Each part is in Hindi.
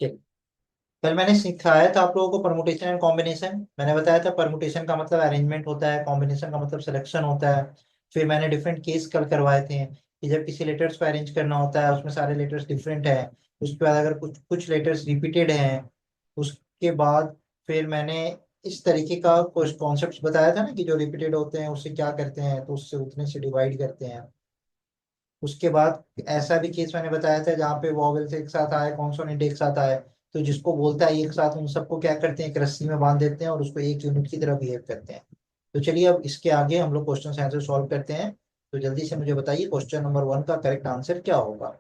चलिए, कल मैंने सिखाया था आप लोगों को परमुटेशन एंड कॉम्बिनेशन। मैंने बताया था परमुटेशन का मतलब अरेंजमेंट होता है, कॉम्बिनेशन का मतलब सिलेक्शन होता है। फिर मैंने डिफरेंट केस कल करवाए थे कि जब किसी लेटर्स को अरेंज करना होता है, उसमें सारे लेटर्स डिफरेंट हैं। उसके बाद अगर कुछ कुछ लेटर्स रिपीटेड हैं, उसके बाद फिर मैंने इस तरीके का कुछ कॉन्सेप्ट बताया था ना कि जो रिपीटेड होते हैं उससे क्या करते हैं, तो उससे उतने से डिवाइड करते हैं। उसके बाद ऐसा भी केस मैंने बताया था जहाँ पे वॉवेल्स एक साथ आए, कॉन्सोनेंट एक साथ आए, तो जिसको बोलता है एक साथ उन सबको क्या करते हैं, एक रस्सी में बांध देते हैं और उसको एक यूनिट की तरह बिहेव करते हैं। तो चलिए अब इसके आगे हम लोग क्वेश्चन आंसर सॉल्व करते हैं। तो जल्दी से मुझे बताइए क्वेश्चन नंबर 1 का करेक्ट आंसर क्या होगा।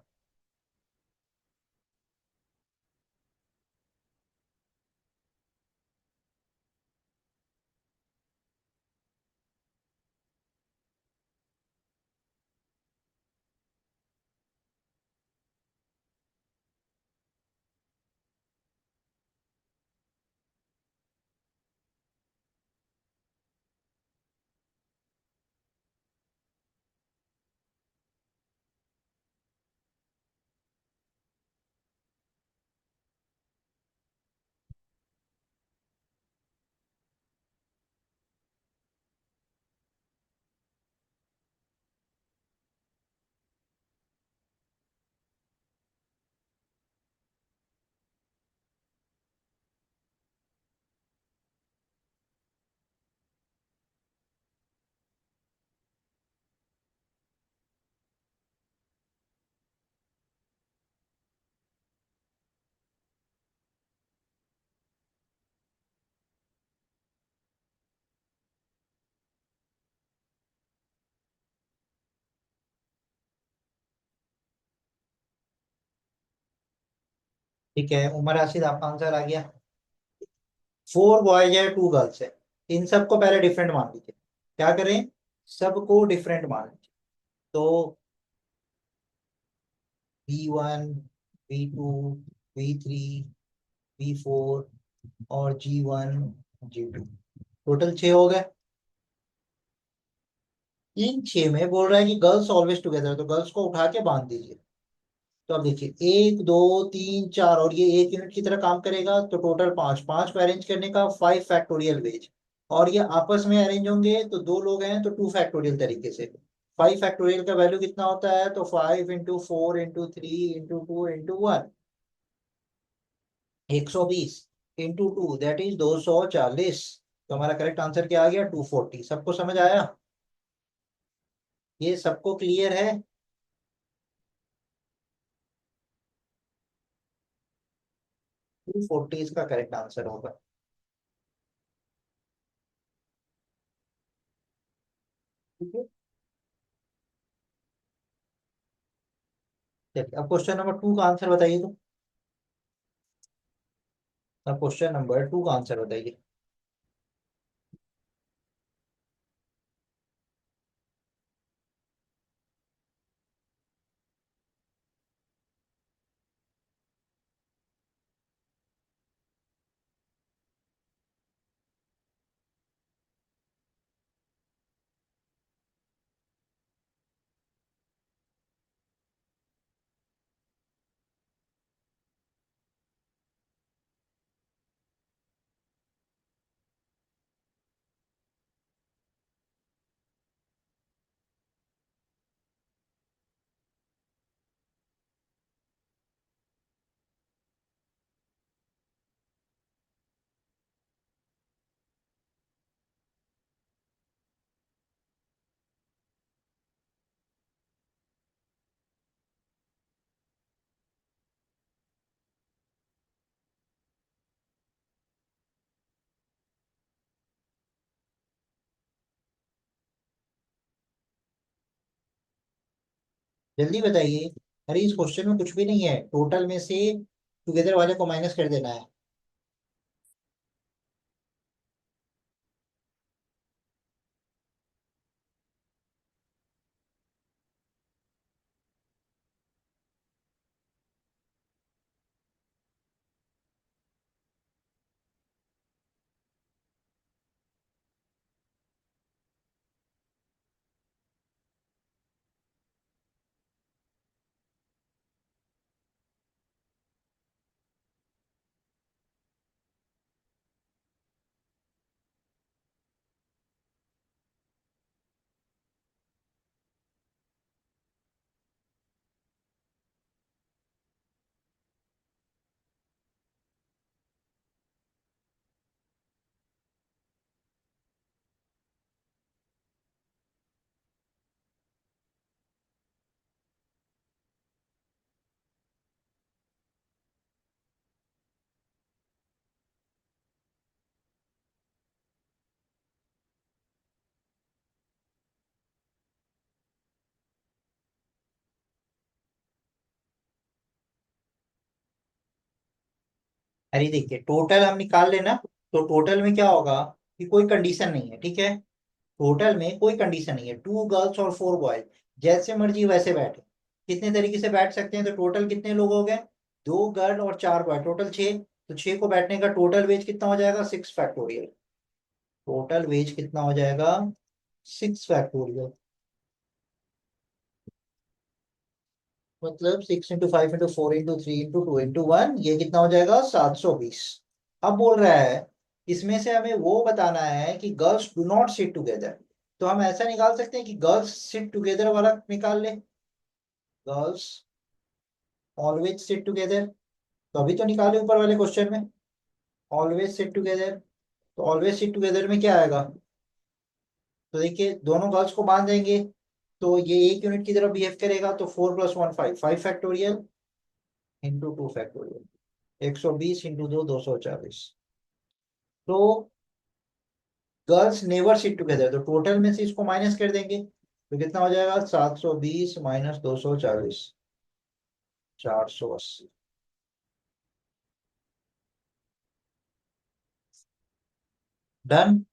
ठीक है उमर राशिद, आपका आंसर आ गया। 4 बॉयज है, 2 गर्ल्स है। इन सबको पहले डिफरेंट मान लीजिए। क्या करें, सबको डिफरेंट मान लीजिए। तो B1, B2, B3, B4 और G1, G2, टोटल 6 हो गए। इन 6 में बोल रहा है कि गर्ल्स ऑलवेज टुगेदर, तो गर्ल्स को उठा के बांध दीजिए। तो अब देखिए 1 2 3 4, और ये एक यूनिट की तरह काम करेगा, तो टोटल 5 5 को अरेंज करने का 5 फैक्टोरियल वेज। और ये आपस में अरेंज होंगे तो दो लोग हैं तो 2 फैक्टोरियल तरीके से। 5 फैक्टोरियल का वैल्यू कितना होता है, तो 5 × 4 × 3 × 2 × 1, 120 × 2 दैट इज 240। तो हमारा करेक्ट आंसर क्या आ गया, 240। सबको समझ आया, ये सबको क्लियर है। 240 इसका करेक्ट आंसर होगा। ठीक है, चलिए अब क्वेश्चन नंबर 2 का आंसर बताइए। तो अब क्वेश्चन नंबर 2 का आंसर बताइए। जल्दी बताइए। अरे इस क्वेश्चन में कुछ भी नहीं है, टोटल में से टुगेदर वाले को माइनस कर देना है। अरे देखिए, टोटल हम निकाल लेना। तो टोटल में क्या होगा कि कोई कंडीशन नहीं है, ठीक है। टोटल में कोई कंडीशन नहीं है, 2 गर्ल्स और 4 बॉयज, जैसे मर्जी वैसे बैठे, कितने तरीके से बैठ सकते हैं। तो टोटल कितने लोग हो गए, 2 गर्ल और 4 बॉय, टोटल 6। तो 6 को बैठने का टोटल वेज कितना हो जाएगा, 6 फैक्टोरियल। टोटल वेज कितना हो जाएगा, 6 फैक्टोरियल। मतलब 6 × 5 × 4 × 3 × 2 × 1, ये कितना हो जाएगा, 720। अब बोल रहा है इसमें से हमें वो बताना है कि girls do not sit together. तो हम ऐसा निकाल सकते हैं कि गर्ल्स सिट टुगेदर वाला निकाल ले, गर्ल्स ऑलवेज सिट टुगेदर। तो अभी तो निकाले ऊपर वाले क्वेश्चन में, ऑलवेज सिट टुगेदर। तो ऑलवेज सिट टुगेदर में क्या आएगा, तो देखिए दोनों गर्ल्स को बांध देंगे, तो ये एक यूनिट की तरफ बिहेव करेगा। तो 4 + 1 5, 5 फैक्टोरियल इंटू 2 फैक्टोरियल, 120 × 2, 240। तो गर्ल्स नेवर सिट टुगेदर, तो टोटल में से इसको माइनस कर देंगे, तो कितना हो जाएगा, 720 माइनस 240, 480। डन।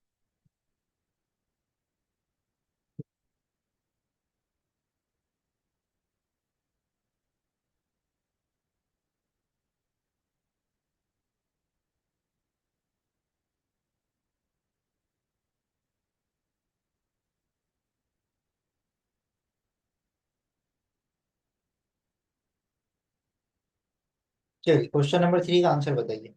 चलिए क्वेश्चन नंबर 3 का आंसर बताइए।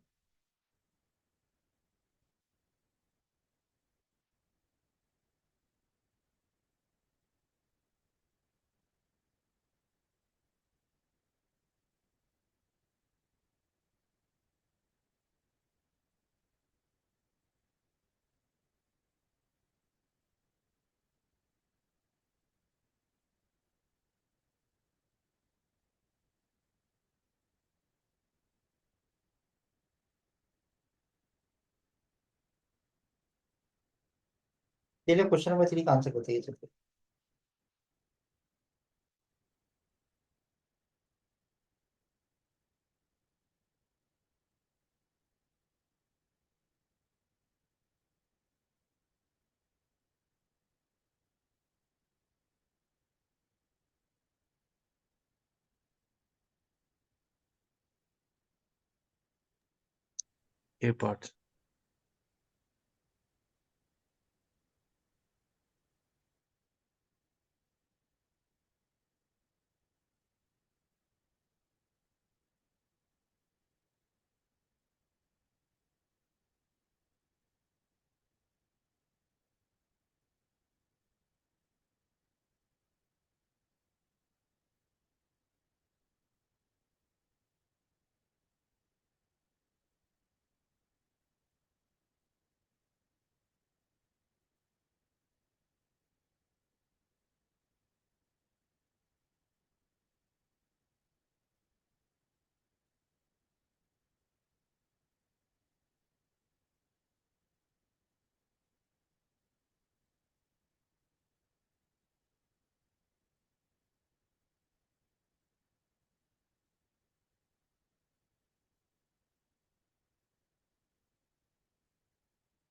चलिए क्वेश्चन नंबर 3 का आंसर बताइए चलिए। ए पार्ट।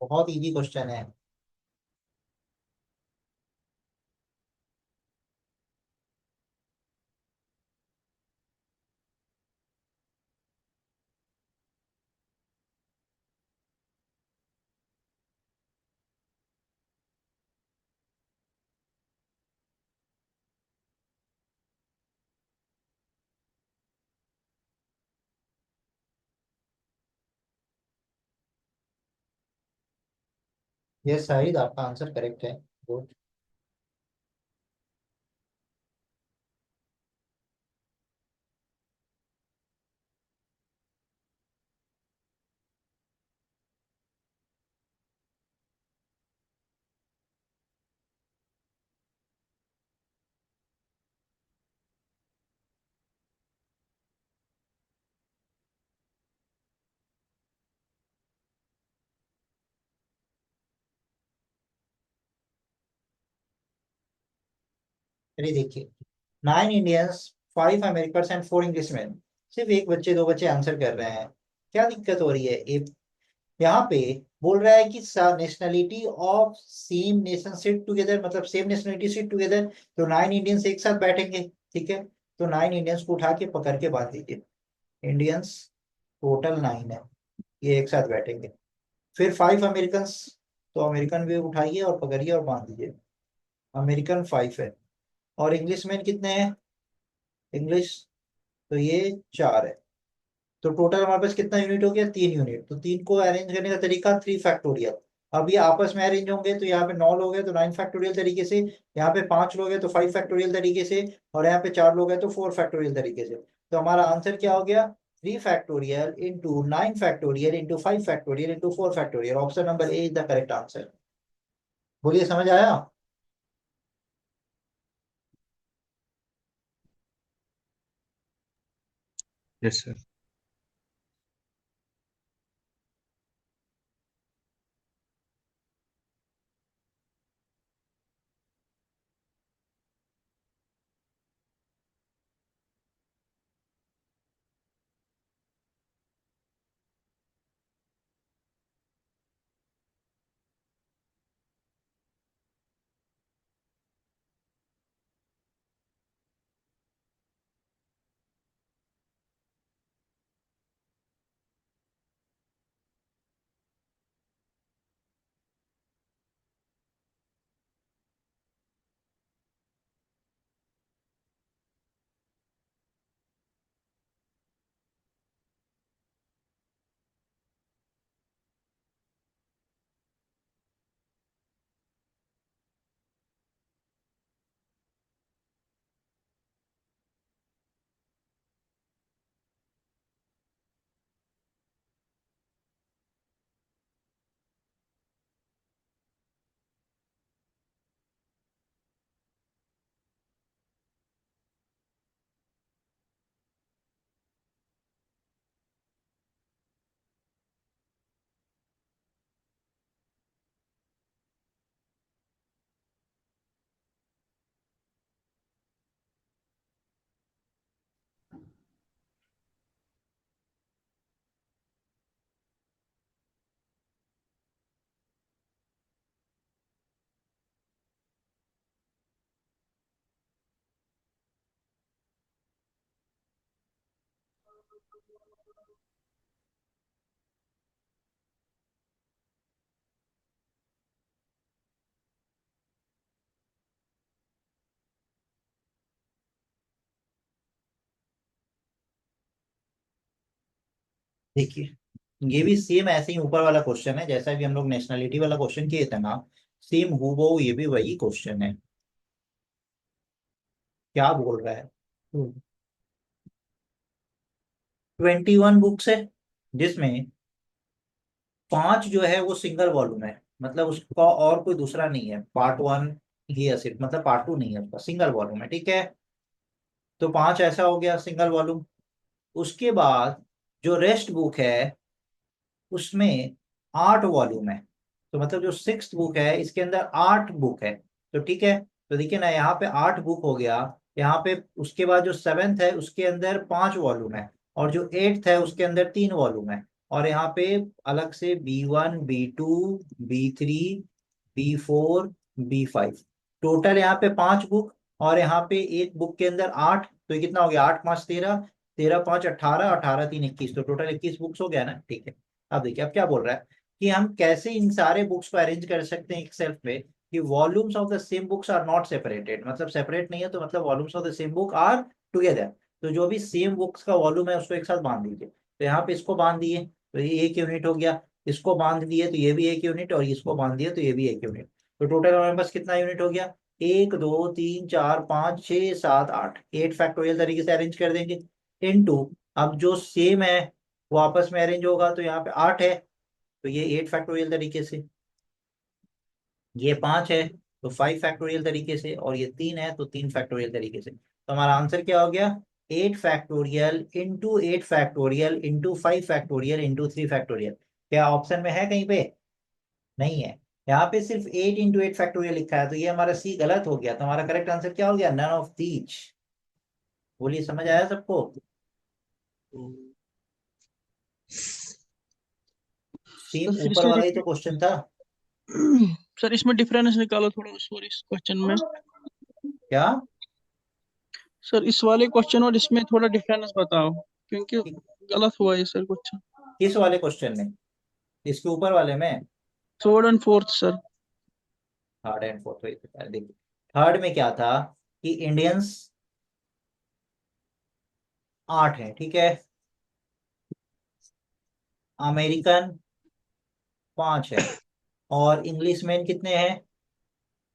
बहुत इजी क्वेश्चन है। ये शाहिद आपका आंसर करेक्ट है। गुड। चलिए देखिए, 9 इंडियंस, 5 अमेरिकन एंड 4 इंग्लिशमैन, सिर्फ एक बच्चे, 2 बच्चे आंसर कर रहे हैं। क्या दिक्कत हो रही है? यहाँ पे बोल रहा है कि nationality of same nation sit together, मतलब सेम नेशनलिटी सिट टुगेदर। तो 9 इंडियंस एक साथ बैठेंगे, ठीक है। तो 9 इंडियंस को उठा के पकड़ के बांध दीजिए। इंडियंस टोटल 9 है, ये एक साथ बैठेंगे। फिर 5 अमेरिकन्स, तो अमेरिकन भी उठाइए और पकड़िए और बांध दीजिए। अमेरिकन 5 है। और इंग्लिश मैन कितने हैं? इंग्लिश, तो ये 4 है। तो टोटल हमारे पास कितना यूनिट हो गया? 3 यूनिट। तो तीन को अरेंज करने का तरीका 3 फैक्टोरियल। अब ये आपस में अरेंज होंगे, तो यहाँ पे 9 लोग हैं तो 9 फैक्टोरियल तरीके से, यहाँ पे 5 लोग हैं तो 5 फैक्टोरियल तरीके से, और यहाँ पे 4 लोग हैं तो 4 फैक्टोरियल तरीके से। तो हमारा आंसर क्या हो गया? 3 factorial into 9 factorial into 5 factorial into 4 factorial. Option number A is the correct answer. बोलिए, समझ आया? Yes sir. देखिए, ये भी सेम ऐसे ही ऊपर वाला क्वेश्चन है, जैसा कि हम लोग नेशनलिटी वाला क्वेश्चन किए थे ना, सेम हूबहू ये भी वही क्वेश्चन है। क्या बोल रहा है? 21 बुक्स है, जिसमें 5 जो है वो सिंगल वॉल्यूम है, मतलब उसका और कोई दूसरा नहीं है। पार्ट 1 ही है सिर्फ, मतलब पार्ट 2 नहीं है, उसका सिंगल वॉल्यूम है, ठीक है। तो 5 ऐसा हो गया सिंगल वॉल्यूम। उसके बाद जो रेस्ट बुक है उसमें 8 वॉल्यूम है। तो मतलब जो 6th बुक है इसके अंदर 8 बुक है। तो ठीक है, तो देखिए ना, यहाँ पे 8 बुक हो गया। यहाँ पे उसके बाद जो 7th है उसके अंदर 5 वॉल्यूम है, और जो 8th है उसके अंदर 3 वॉल्यूम है। और यहाँ पे अलग से B1 B2 B3 B4 B5, total यहाँ पे 5 बुक। और यहाँ पे एक बुक के अंदर 8, तो ये कितना हो गया? 8 5 13, 13 5 18, 18 3 21, तो टोटल 21 बुक्स हो गया ना, ठीक है। अब देखिए, अब क्या बोल रहा है कि हम कैसे इन सारे बुक्स को अरेंज कर सकते हैं एक सेल्फ में, कि volumes of the same books are not separated, मतलब सेपरेट नहीं है, तो मतलब volumes of the same book are together. तो जो भी सेम बुक्स का वॉल्यूम है उसको एक साथ बांध दीजिए। तो यहाँ पे इसको बांध दिए तो ये एक यूनिट हो गया, इसको बांध दिए तो ये भी एक यूनिट, और इसको बांध दिए तो ये भी एक यूनिट। तो टोटल हमारे पास कितना यूनिट हो गया? 1 2 3 4 5 6 7 8, 8 फैक्टोरियल तरीके से अरेंज कर देंगे। इनटू, अब जो सेम है वो आपस में अरेंज होगा, तो यहाँ पे 8 है तो ये 8 फैक्टोरियल तरीके से, ये 5 है तो 5 फैक्टोरियल तरीके से, और ये 3 है तो 3 फैक्टोरियल तरीके से। तो हमारा आंसर क्या हो गया? 8 factorial into 5 factorial into 3 factorial. क्या ऑप्शन में है कहीं पे? नहीं है। यहाँ पे सिर्फ 8 इंटू 8 फैक्टोरियल लिखा है, तो ये हमारा सी गलत हो गया। तो हमारा करेक्ट आंसर क्या हो गया? None of these. बोलिए, समझ आया सबको? सेम सर फिर ऊपर से वाला ही तो रिपीट। क्वेश्चन था। सर इसमें डिफरेंस निकालो थोड़ा, सॉरी, इस क्वेश्चन में। क्या? सर इस वाले क्वेश्चन और इसमें थोड़ा डिफरेंस बताओ, क्योंकि कि- गलत हुआ है सर क्वेश्चन। किस वाले क्वेश्चन में? इसके ऊपर वाले में? Third and fourth sir. Third and fourth? देखिए, थर्ड में क्या था कि इंडियंस 8 है, ठीक है, अमेरिकन 5 है, और इंग्लिश मैन कितने हैं?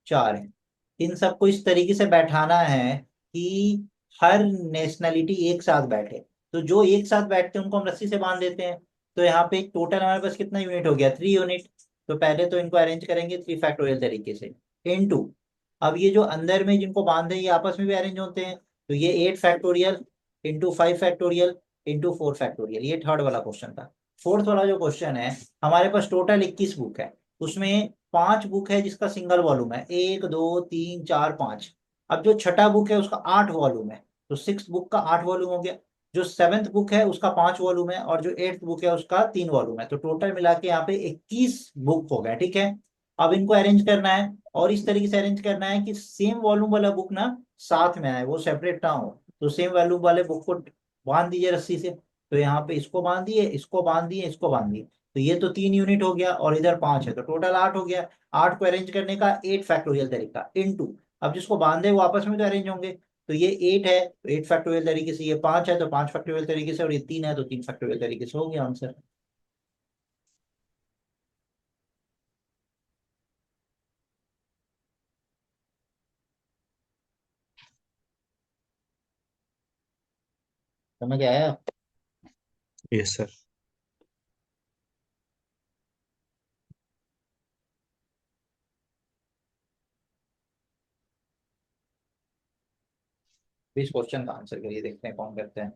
4 है। इन सबको इस तरीके से बैठाना है कि हर नेशनैलिटी एक साथ बैठे। तो जो एक साथ बैठते हैं उनको हम रस्सी से बांध देते हैं। तो यहाँ पे टोटल हमारे पास कितना यूनिट हो गया? 3 यूनिट। तो पहले तो इनको अरेंज करेंगे 3 फैक्टोरियल तरीके से, इनटू, अब ये जो अंदर में जिनको बांधे ये आपस में भी अरेंज होते हैं, तो ये 8 factorial into 5 factorial into 4 factorial. ये थर्ड वाला क्वेश्चन था। फोर्थ वाला जो क्वेश्चन है, हमारे पास टोटल 21 बुक है, उसमें 5 बुक है जिसका सिंगल वॉल्यूम है, 1 2 3 4 5। अब जो छठा बुक है उसका 8 वॉल्यूम है, तो सिक्स बुक का 8 वॉल्यूम हो गया। जो सेवेंथ बुक है उसका 5 वॉल्यूम है, और जो एट्थ बुक है उसका 3 वॉल्यूम है, तो टोटल मिला के यहाँ पे 21 बुक हो गया, ठीक है। अब इनको अरेंज करना है, और इस तरीके से अरेंज करना है कि सेम वॉल्यूम वाला बुक ना साथ में आए, वो सेपरेट ना हो। तो सेम वॉल्यूम वाले बुक को बांध दीजिए रस्सी से। तो यहाँ पे इसको बांध दिए, इसको बांध दिए, इसको बांध दिए। तो ये तो 3 यूनिट हो गया, और इधर 5 है, तो टोटल 8 हो गया। 8 को अरेंज करने का 8 फैक्टोरियल तरीका, इनटू, अब जिसको बांधे वो आपस में तो अरेंज होंगे। तो ये 8 है तो 8 फैक्टोरियल तरीके से, ये 5 है तो 5 फैक्टोरियल तरीके से, और ये 3 है तो 3 फैक्टोरियल तरीके से, हो गया आंसर। समझ आया? Yes sir. इस क्वेश्चन का आंसर करिए, देखते हैं कौन करते हैं।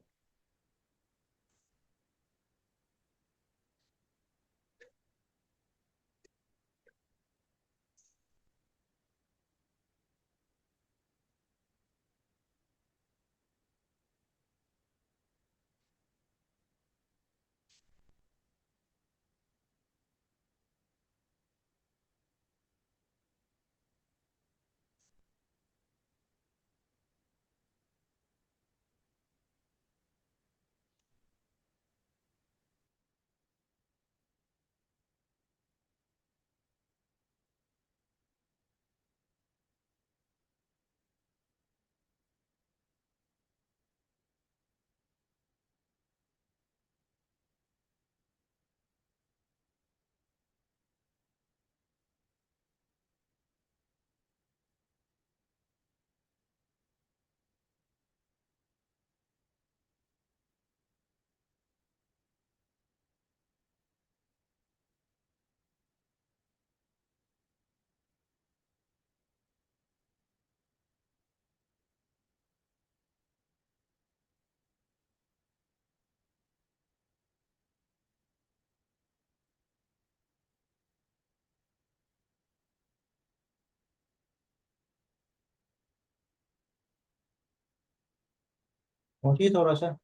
पहुंचिए थोड़ा सा।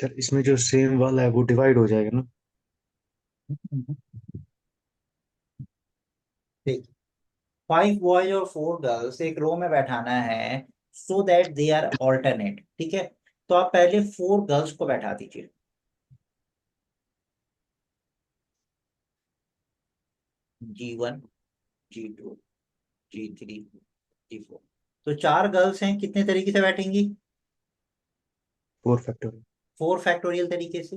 सर इसमें जो सेम वाला है वो डिवाइड हो जाएगा ना? ठीक, 5 बॉयज और 4 गर्ल्स एक रो में बैठाना है, so that they are alternate, ठीक है। तो आप पहले 4 गर्ल्स को बैठा दीजिए, G1, G2, G3, G4। तो 4 गर्ल्स हैं, कितने तरीके से बैठेंगी? 4 फैक्टोरियल। 4 फैक्टोरियल तरीके से।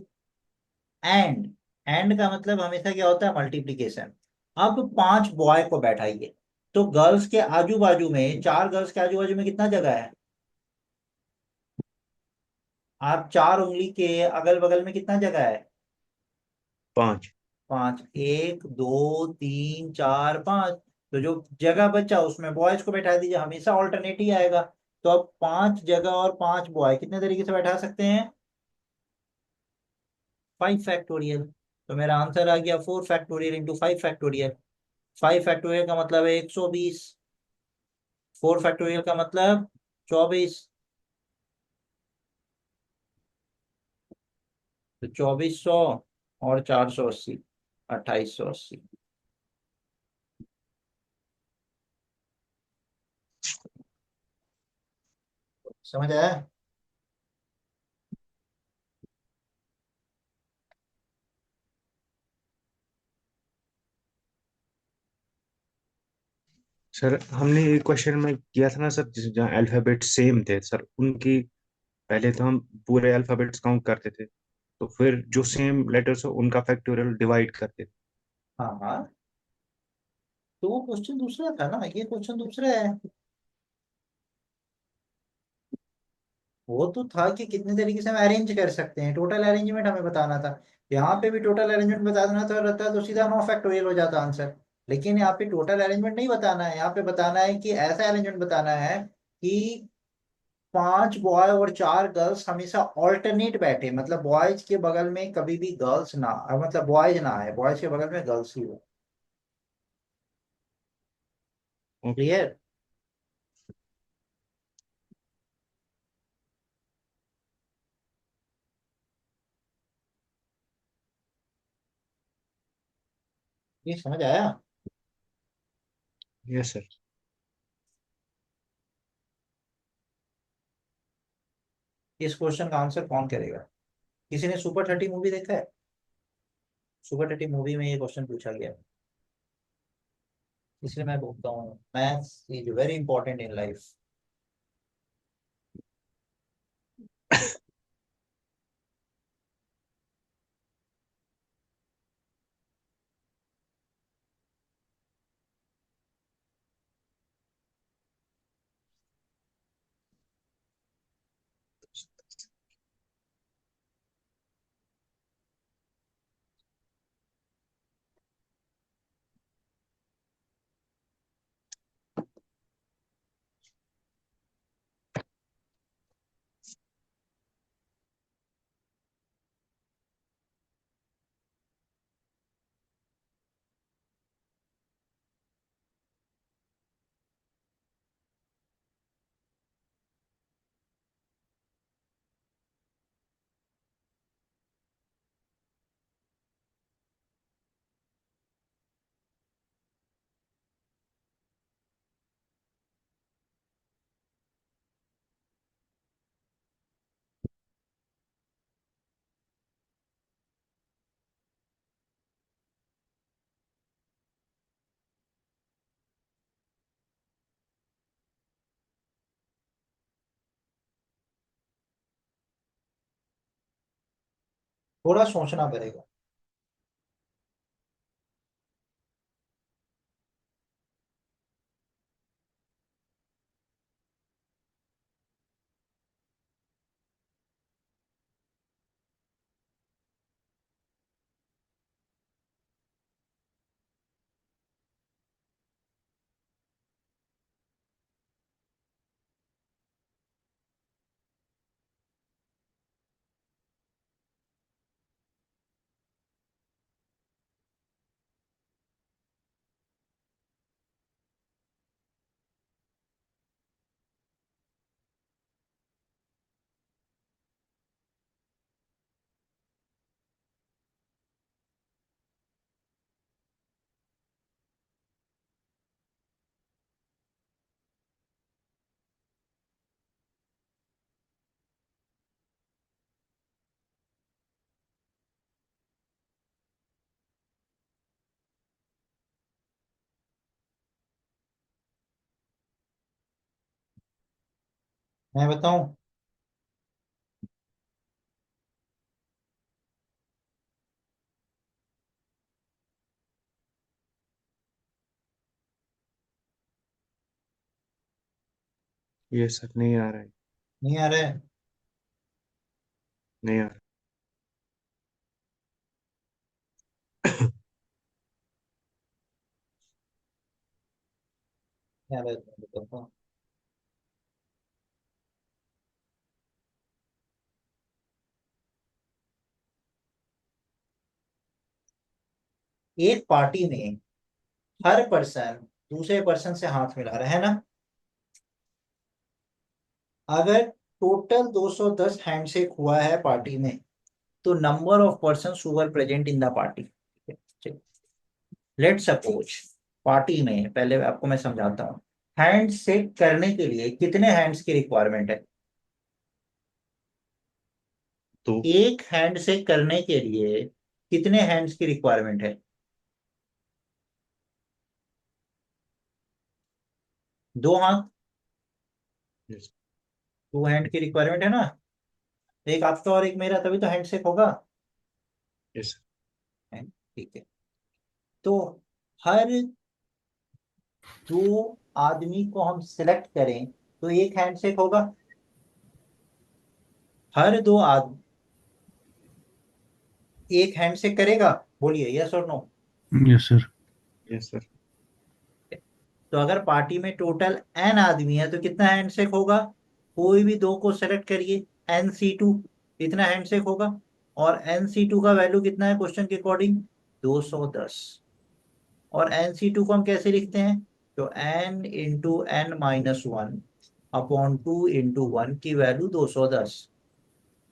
एंड, एंड का मतलब हमेशा क्या होता है? मल्टीप्लीकेशन। अब 5 बॉय को बैठाइए, तो गर्ल्स के आजू बाजू में, 4 गर्ल्स के आजू बाजू में कितना जगह है? आप 4 उंगली के अगल बगल में कितना जगह है? 5। 5, 1, 2, 3, 4, 5। तो जो जगह बचा उसमें बॉयज को बैठा दीजिए, हमेशा ऑल्टरनेट ही आएगा। तो अब 5 जगह और 5 बॉय कितने तरीके से बैठा सकते हैं? 5 फैक्टोरियल। तो मेरा आंसर आ गया 4 फैक्टोरियल इंटू 5 फैक्टोरियल। 5 फैक्टोरियल का मतलब है 120, 4 फैक्टोरियल का मतलब 24। तो 2400 और 480, 2880। समझ आया? सर हमने एक क्वेश्चन में किया था ना सर, जहाँ अल्फाबेट सेम थे सर उनकी, पहले तो हम पूरे अल्फाबेट्स काउंट करते थे, तो फिर जो सेम लेटर्स हो उनका फैक्टोरियल डिवाइड करते थे। हाँ हाँ, तो वो क्वेश्चन दूसरा था ना, ये क्वेश्चन दूसरा है। वो तो था कि कितने तरीके से हम अरेंज कर सकते हैं, टोटल अरेंजमेंट हमें बताना था। यहाँ पे भी टोटल अरेंजमेंट बता देना तो रहता तो सीधा 9 फैक्टोरियल हो जाता आंसर। लेकिन यहाँ पे टोटल अरेंजमेंट नहीं बताना है, यहाँ पे बताना है कि ऐसा अरेंजमेंट बताना है कि 5 बॉय और 4 गर्ल्स हमेशा ऑल्टरनेट बैठे, मतलब बॉयज के बगल में कभी भी गर्ल्स ना, मतलब बॉयज ना आए, बॉयज के बगल में गर्ल्स ही हो। ओके। क्लियर? ये समझ आया? Yes sir. इस क्वेश्चन का आंसर कौन करेगा? किसी ने सुपर 30 मूवी देखा है? सुपर 30 मूवी में ये क्वेश्चन पूछा गया है। इसलिए मैं बोलता हूँ maths is very important in life. थोड़ा सोचना पड़ेगा। मैं बताऊं? ये सर नहीं आ रहा है। नहीं आ रहा है? नहीं आ रहा। नहीं आ रहा है तो मैं बताता हूँ। एक पार्टी में हर पर्सन दूसरे पर्सन से हाथ मिला रहा है ना। अगर टोटल 210 हैंडशेक हुआ है पार्टी में, तो number of person who were present in the party. Let suppose party में, पहले आपको मैं समझाता हूँ, हैंड शेक करने के लिए कितने हैंड्स की रिक्वायरमेंट है? तो एक हैंड शेक करने के लिए कितने हैंड्स की रिक्वायरमेंट है? दो हाथ। यस। दो हैंड की रिक्वायरमेंट है ना। एक आपका और एक मेरा, तभी तो हैंड शेक होगा। यस। ठीक है। तो हर दो आदमी को हम सिलेक्ट करें तो एक हैंडशेक होगा। हर दो आदमी एक हैंडशेक करेगा। बोलिए यस और no. Yes sir. Yes sir. तो अगर पार्टी में टोटल एन आदमी है तो कितना हैंडशेक होगा? कोई भी दो को सेलेक्ट करिए, NC2, इतना हैंडशेक होगा। और NC2 का वैल्यू कितना है क्वेश्चन के अकॉर्डिंग? 210। और NC2 को हम कैसे लिखते हैं? तो N × N - 1 अपॉन 2 × 1 की वैल्यू 210।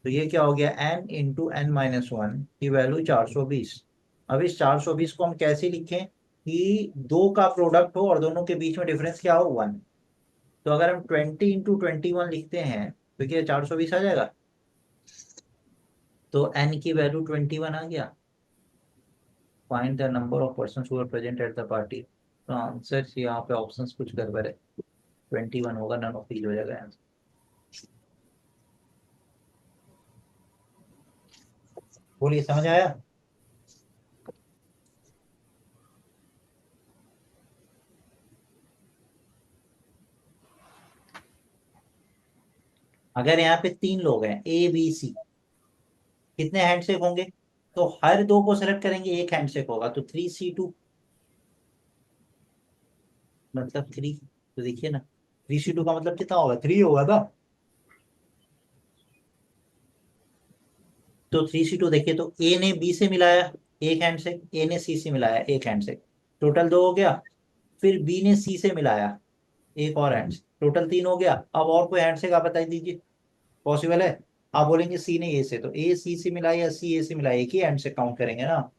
तो ये क्या हो गया? N × N - 1 की वैल्यू 420। अब इस 420 को हम कैसे लिखें कि दो का प्रोडक्ट हो और दोनों के बीच में डिफरेंस क्या हो? 1। तो अगर हम 20 × 21 लिखते हैं तो क्या 420 आ जाएगा? तो N की वैल्यू 21 आ गया। Find the number of person who are present at the party. तो आंसर यहाँ पे ऑप्शंस कुछ गड़बड़ है। 21 होगा, नन ऑफ दीज हो जाएगा आंसर। बोलिए, समझ आया? अगर यहाँ पे तीन लोग हैं ABC, कितने हैंडशेक होंगे? तो हर दो को सेलेक्ट करेंगे, एक हैंडशेक होगा, तो 3C2 मतलब 3। तो देखिए ना, 3C2 का मतलब कितना होगा? 3 होगा ना। तो 3C2 देखिए, तो A ने B से मिलाया एक हैंडशेक, A ने C से मिलाया एक हैंडशेक, टोटल 2 हो गया। फिर B ने C से मिलाया एक और हैंडशेक, टोटल 3 हो गया। अब और कोई हैंडशेक आप बता दीजिए, पॉसिबल है? आप बोलेंगे C ने A से, तो A C से मिला या C A से मिला, एक ही हैंडशेक काउंट करेंगे ना।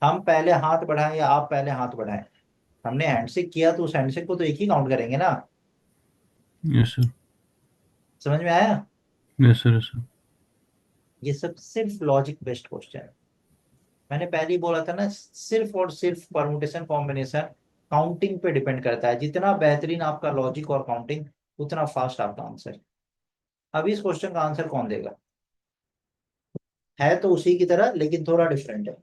हम पहले हाथ बढ़ाएं या आप पहले हाथ बढ़ाएं, हमने हैंडशेक किया तो उस हैंडशेक को तो एक ही काउंट करेंगे ना। Yes sir. समझ में आया? Yes sir. Yes sir. ये सब सिर्फ लॉजिक बेस्ड क्वेश्चन है। मैंने पहले ही बोला था ना, सिर्फ और सिर्फ परमुटेशन कॉम्बिनेशन काउंटिंग पे डिपेंड करता है। जितना बेहतरीन आपका लॉजिक और काउंटिंग, उतना फास्ट आपका आंसर। अब इस क्वेश्चन का आंसर कौन देगा? है तो उसी की तरह लेकिन थोड़ा डिफरेंट है।